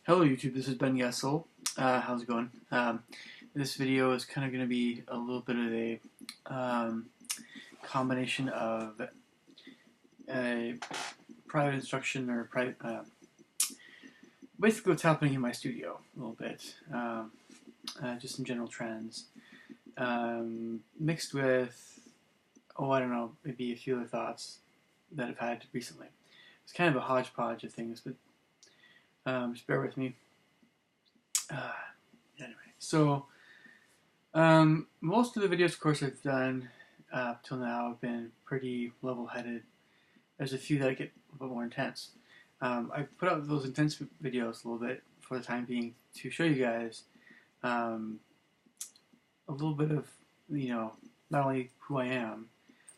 Hello YouTube, this is Ben Yessel. How's it going? This video is kind of going to be a little bit of a combination of a private instruction or private, basically what's happening in my studio a little bit, just some general trends, mixed with, I don't know, maybe a few other thoughts that I've had recently. It's kind of a hodgepodge of things, but just bear with me. Anyway, so most of the videos, of course, I've done up till now have been pretty level-headed. There's a few that get a little bit more intense. I put out those intense videos a little bit for the time being to show you guys a little bit of, not only who I am,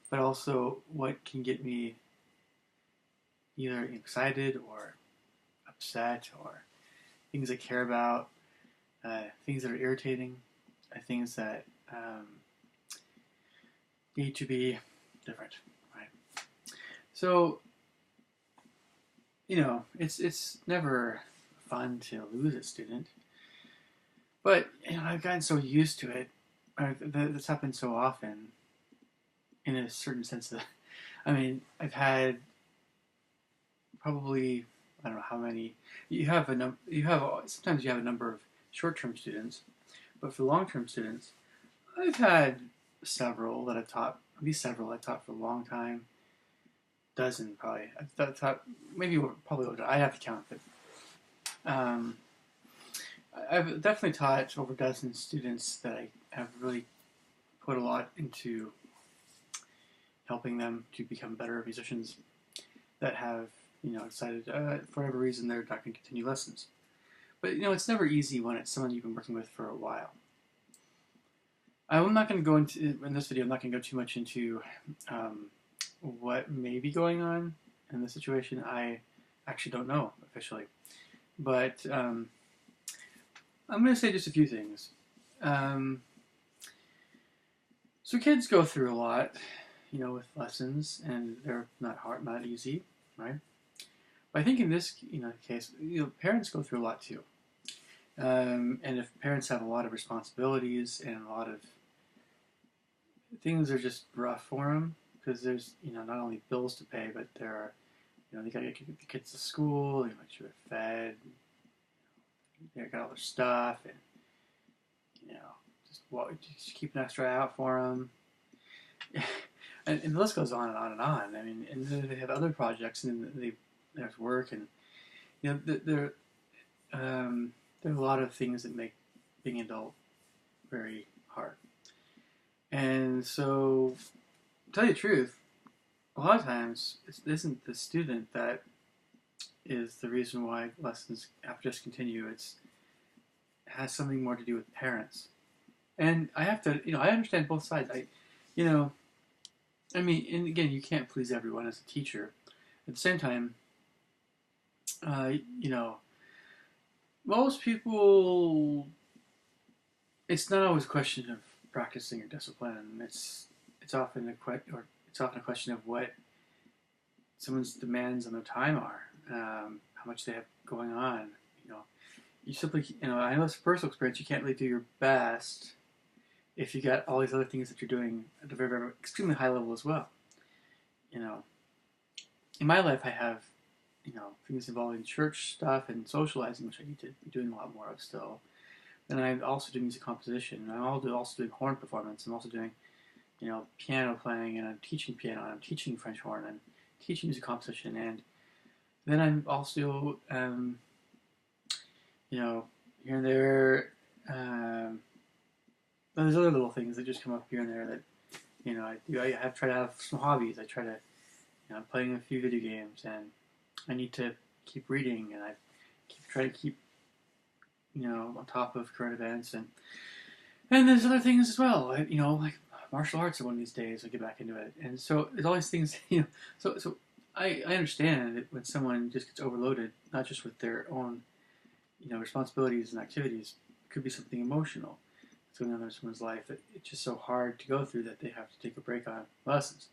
but also what can get me either excited or upset, or things I care about, things that are irritating, things that need to be different, right? So, it's never fun to lose a student, but I've gotten so used to it. That's happened so often. In a certain sense, that I've had probably, I don't know how many. You have a number. Sometimes you have a number of short-term students, but for long-term students, I've had several that I've taught. These several I've taught for a long time. Dozen probably. I've taught maybe probably over. I have to count, but I've definitely taught over a dozen students that I have really put a lot into helping them to become better musicians that have decided for whatever reason they're not going to continue lessons. But it's never easy when it's someone you've been working with for a while. I'm not going to go into, in this video, I'm not going to go too much into what may be going on in this situation. I actually don't know officially. But I'm going to say just a few things. So kids go through a lot, with lessons, and they're not hard, not easy, right? But I think in this case, parents go through a lot too. And if parents have a lot of responsibilities and a lot of things are just rough for them, because there's not only bills to pay, but there are they got to get the kids to school, they make sure they're fed, they got all their stuff, and just keep an extra eye out for them. And the list goes on and on and on. And then they have other projects, and there's work, and there are a lot of things that make being an adult very hard. And so, to tell you the truth, a lot of times it isn't the student that is the reason why lessons have to discontinue. It has something more to do with parents. And I have to, I understand both sides. And again, you can't please everyone as a teacher. At the same time, most people, it's not always a question of practicing your discipline. It's often a question of what someone's demands on their time are, how much they have going on. You simply, I know it's a personal experience. You can't really do your best if you got all these other things that you're doing at a very, very extremely high level as well. In my life, I have, things involving church stuff and socializing, which I need to be doing a lot more of still. Then I also do music composition. I'm also doing horn performance. I'm also doing, piano playing, and I'm teaching piano, and I'm teaching French horn, and teaching music composition, and then I'm also, here and there, there's other little things that just come up here and there that, I do. I try to have some hobbies. I try to, I'm playing a few video games, and I need to keep reading, and I try to keep, on top of current events, and there's other things as well. Like martial arts are one of these days. I get back into it, and so there's all these things. So I understand that when someone just gets overloaded, not just with their own, responsibilities and activities, it could be something emotional. Something in someone's life that it's just so hard to go through that they have to take a break on lessons.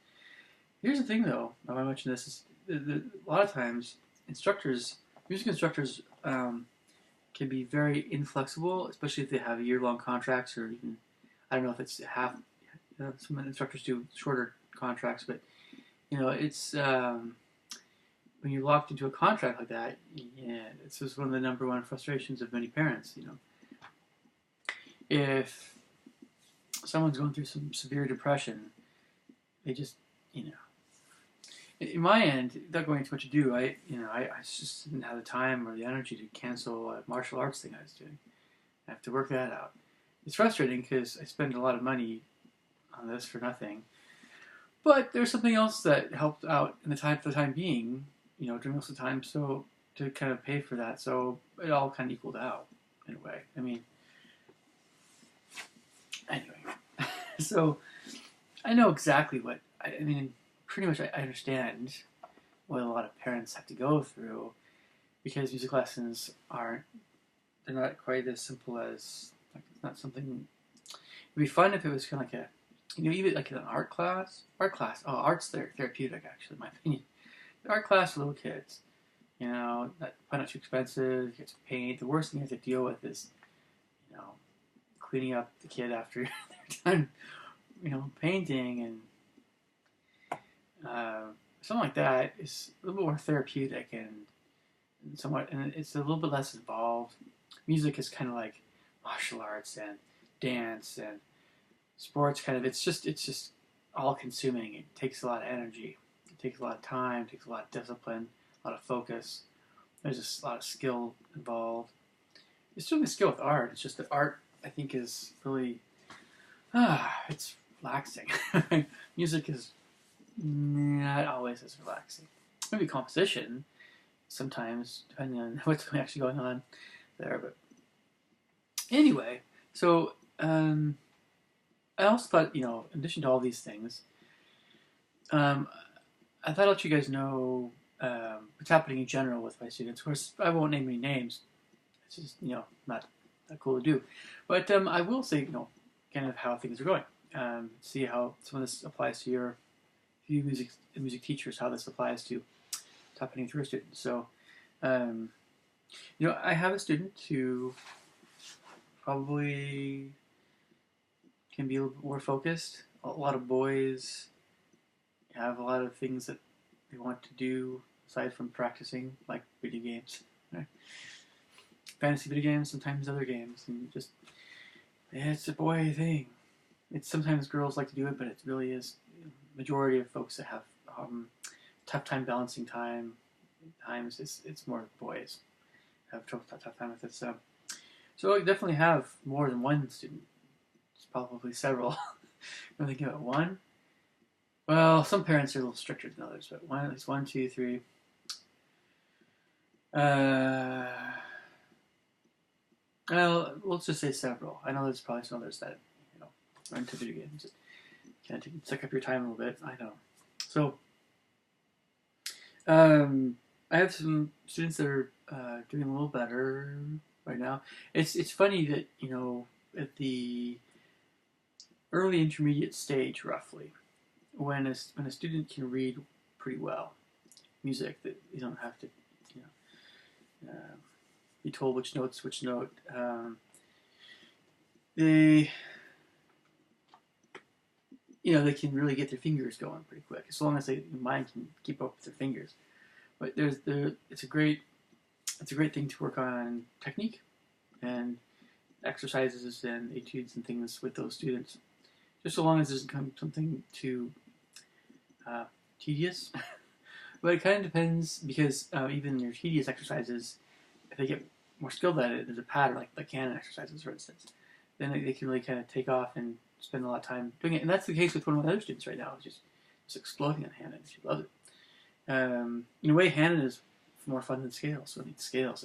Here's the thing, though. I want to mention this: is a lot of times, music instructors, can be very inflexible, especially if they have year-long contracts, or even, I don't know if it's half. Some instructors do shorter contracts, but it's when you're locked into a contract like that. Yeah, it's just one of the number one frustrations of many parents. If someone's going through some severe depression, they just, in my end, without going into much ado, I just didn't have the time or the energy to cancel a martial arts thing I was doing. I have to work that out. It's frustrating because I spend a lot of money on this for nothing. But there's something else that helped out in for the time being, during most of the time, so to kind of pay for that. So it all kind of equaled out in a way. I mean, anyway, so I know exactly what I mean. Pretty much, I understand what a lot of parents have to go through because music lessons they're not quite as simple as, like, it's not something. It'd be fun if it was kind of like even like an art class. Art's therapeutic, actually, in my opinion. The art class for little kids, probably not too expensive. You get to paint. The worst thing you have to deal with is, cleaning up the kid after they're done, painting, and something like that is a little bit more therapeutic and it's a little bit less involved. Music is kind of like martial arts and dance and sports. It's just all consuming. It takes a lot of energy. It takes a lot of time. It takes a lot of discipline, a lot of focus. There's just a lot of skill involved. It's certainly skill with art. It's just that art, I think, is really it's relaxing. Music is not always as relaxing. Maybe composition sometimes, depending on what's actually going on there. But anyway, so I also thought, in addition to all these things, I thought I'd let you guys know what's happening in general with my students. Of course, I won't name any names. It's just, not that cool to do. But I will say, kind of how things are going. See how some of this applies to your few music teachers, how this applies to top ending through students. So, I have a student who probably can be a little bit more focused. A lot of boys have a lot of things that they want to do aside from practicing, like video games, right? Fantasy video games, sometimes other games, and just it's a boy thing. It's sometimes girls like to do it, but it really is majority of folks that have tough time balancing time. Times it's more boys have tough time with it. So I definitely have more than one student. It's probably several. I'm thinking about one. Well, some parents are a little stricter than others, but at least one, two, three. Well, let's just say several. I know there's probably some others that are into video games. Just kind of suck up your time a little bit. I know. So, I have some students that are doing a little better right now. It's funny that at the early intermediate stage, roughly, when a student can read pretty well music, that you don't have to be told which note. They they can really get their fingers going pretty quick, as long as their mind can keep up with their fingers. But it's a great thing to work on technique and exercises and etudes and things with those students, just so long as it doesn't become something too tedious. But it kind of depends, because even your tedious exercises, if they get more skilled at it, there's a pattern, like canon exercises, for instance, then they can really kind of take off and spend a lot of time doing it. And that's the case with one of my other students right now, who's just exploding on Hanon. She loves it. In a way, Hanon is more fun than scales. So it's scales.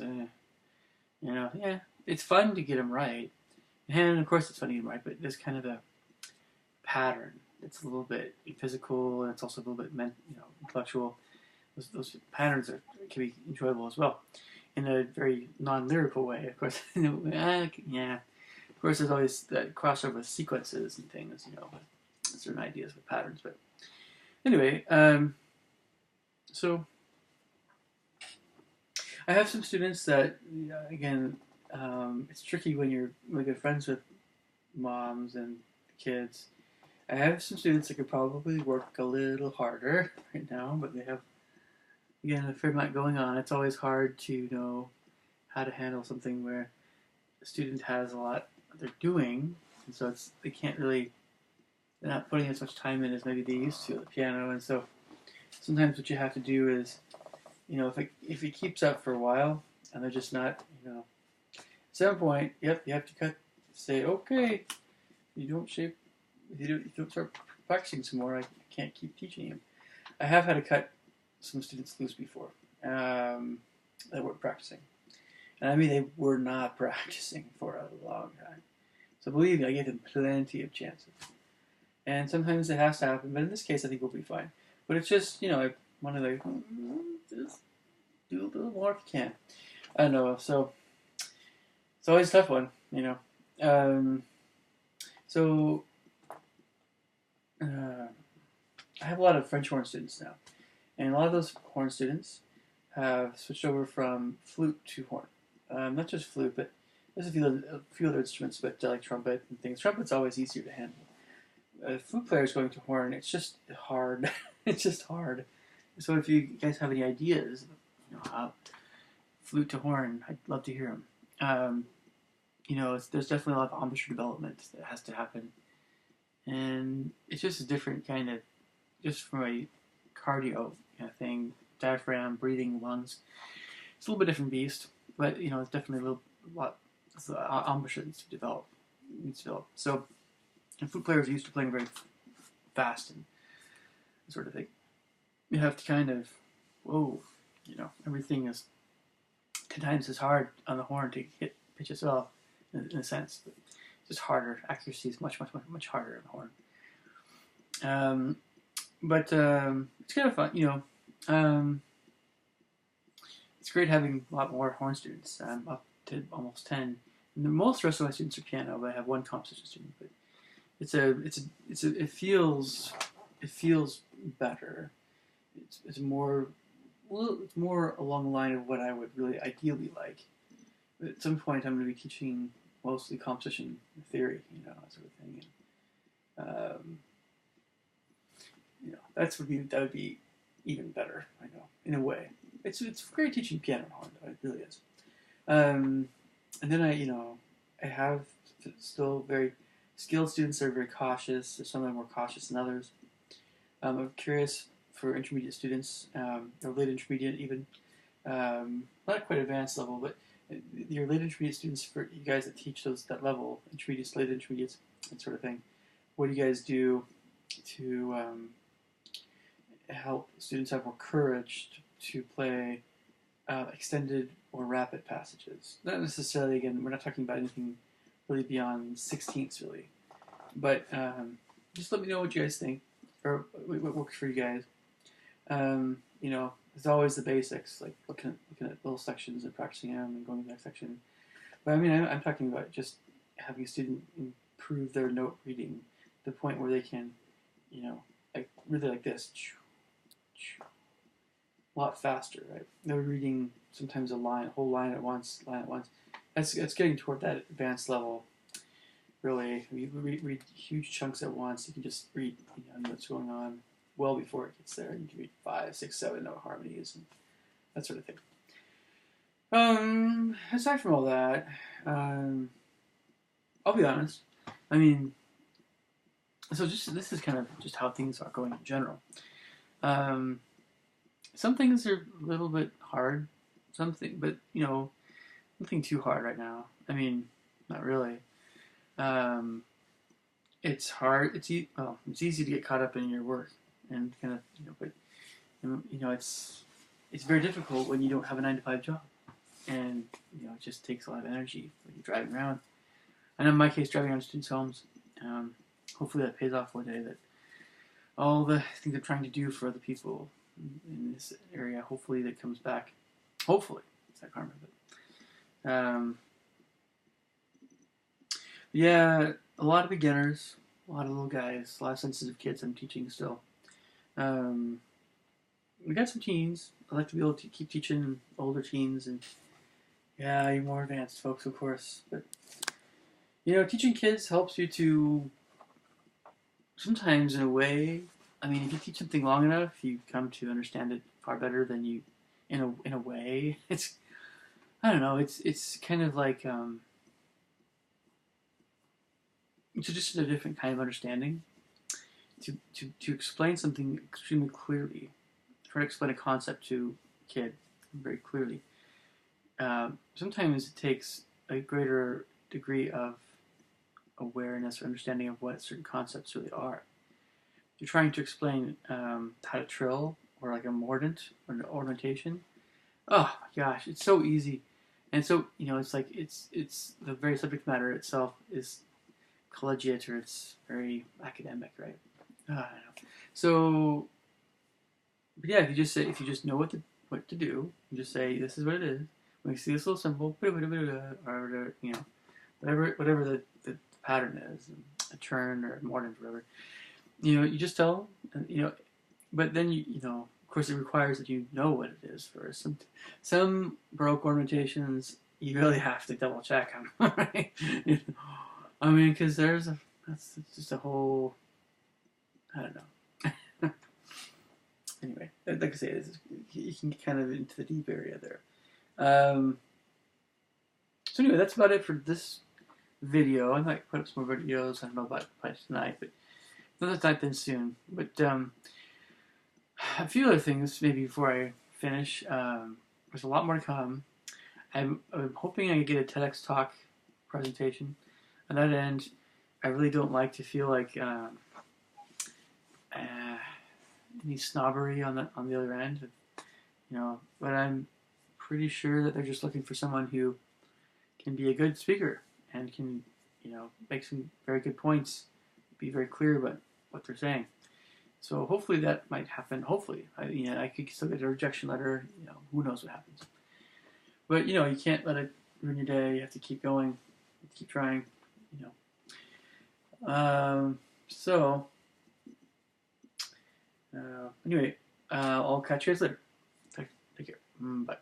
It's fun to get them right. And Hanon, of course, it's fun to get them right, but there's kind of a pattern. It's a little bit physical, and it's also a little bit intellectual. Those patterns can be enjoyable as well, in a very non-lyrical way, of course. Yeah. Of course, there's always that crossover with sequences and things, with certain ideas with patterns. But anyway, so I have some students that, again, it's tricky when you're really good friends with moms and kids. I have some students that could probably work a little harder right now, but they have, again, a fair amount going on. It's always hard to know how to handle something where a student has a lot that they're doing, and so they can't really, they're not putting as much time in as maybe they used to at the piano, and so sometimes what you have to do is, if it keeps up for a while and they're just not, at some point, yep, you have to say, okay, you don't shape, if you don't start practicing some more, I can't keep teaching you. I have had to cut some students loose before that weren't practicing. And I mean, they were not practicing for a long time. So believe me, I gave them plenty of chances. And sometimes it has to happen, but in this case, I think we'll be fine. But it's just, I want to just do a little more if you can. I don't know. So it's always a tough one, So I have a lot of French horn students now, and a lot of those horn students have switched over from flute to horn. Not just flute, but there's a few other instruments, but like trumpet and things. Trumpet's always easier to handle. Flute players going to horn, it's just hard. It's just hard. So if you guys have any ideas, how flute to horn, I'd love to hear them. There's definitely a lot of embouchure development that has to happen, and it's just a different kind of, just from a cardio kind of thing, diaphragm, breathing, lungs. It's a little bit different beast, but it's definitely a lot. Embouchure needs to develop. So, and flute players are used to playing very fast and sort of thing. You have to kind of, everything is 10 times as hard on the horn to hit pitch as well, in a sense. But it's just harder. Accuracy is much, much, much, much harder on the horn. But it's kind of fun, it's great having a lot more horn students. I'm up to almost 10. And most rest of my students are piano, but I have one composition student. But it feels better. It's more along the line of what I would really ideally like. But at some point, I'm going to be teaching mostly composition theory, that sort of thing. And, that would be even better. I know, in a way. It's great teaching piano and horn, though. It really is. And then I have still very skilled students that are very cautious. Some of them are more cautious than others. I'm curious for intermediate students, or late intermediate even, not quite advanced level, but your late intermediate students, for you guys that teach that level, intermediates, late intermediates, that sort of thing. What do you guys do to help students have more courage to play extended or rapid passages? Not necessarily, again, we're not talking about anything really beyond sixteenths, really. But just let me know what you guys think, or what works for you guys. There's always the basics, like looking at little sections and practicing them and going to the next section. But I mean, I'm talking about just having a student improve their note reading to the point where they can, like really like this, a lot faster, right? They're reading sometimes a whole line at once. It's getting toward that advanced level. Really, we read huge chunks at once. You can just read, what's going on well before it gets there. You can read 5, 6, 7 note harmonies and that sort of thing. Aside from all that, I'll be honest. I mean, so this is kind of just how things are going in general. Some things are a little bit hard. But nothing too hard right now. I mean, not really. It's hard. It's easy to get caught up in your work and kind of, but it's very difficult when you don't have a 9-to-5 job, and it just takes a lot of energy when you're driving around. And in my case, driving around students' homes. Hopefully that pays off one day. That all the things I'm trying to do for other people in this area, hopefully that comes back. Hopefully, it's not karma, but yeah, a lot of beginners, a lot of little guys, a lot of sensitive kids I'm teaching still. We got some teens. I like to be able to keep teaching older teens and Yeah, you're more advanced folks, of course. But, teaching kids helps you to, sometimes in a way, I mean, if you teach something long enough, you come to understand it far better than you, in a way. I don't know, it's kind of like, it's just a different kind of understanding. To explain something extremely clearly, try to explain a concept to a kid very clearly. Sometimes it takes a greater degree of awareness or understanding of what certain concepts really are. You're trying to explain how to trill or like a mordant or an ornamentation. Oh my gosh, it's so easy, and so it's like it's the very subject matter itself is collegiate or it's very academic, right? I don't know. So, but yeah, if you just know what to do, you just say this is what it is. When you see this little symbol, or whatever the pattern is, a turn or a mordant or whatever. You just tell them, but then of course, it requires that you know what it is first. Some Baroque ornamentations, you really have to double check them, right? I mean, because that's just a whole, I don't know. Anyway, like I say, you can get kind of into the deep area there. Um, so anyway, that's about it for this video. I might put up some more videos. I don't know about by tonight, but not tonight, then soon. But a few other things maybe before I finish. There's a lot more to come. I'm hoping I can get a TEDx talk presentation. On that end, I really don't like to feel like any snobbery on the other end. But I'm pretty sure that they're just looking for someone who can be a good speaker and can make some very good points, be very clear about what they're saying. So hopefully that might happen. Hopefully, I could still get a rejection letter. Who knows what happens. But you can't let it ruin your day. You have to keep going, keep trying. You So anyway, I'll catch you guys later. Take care. Bye.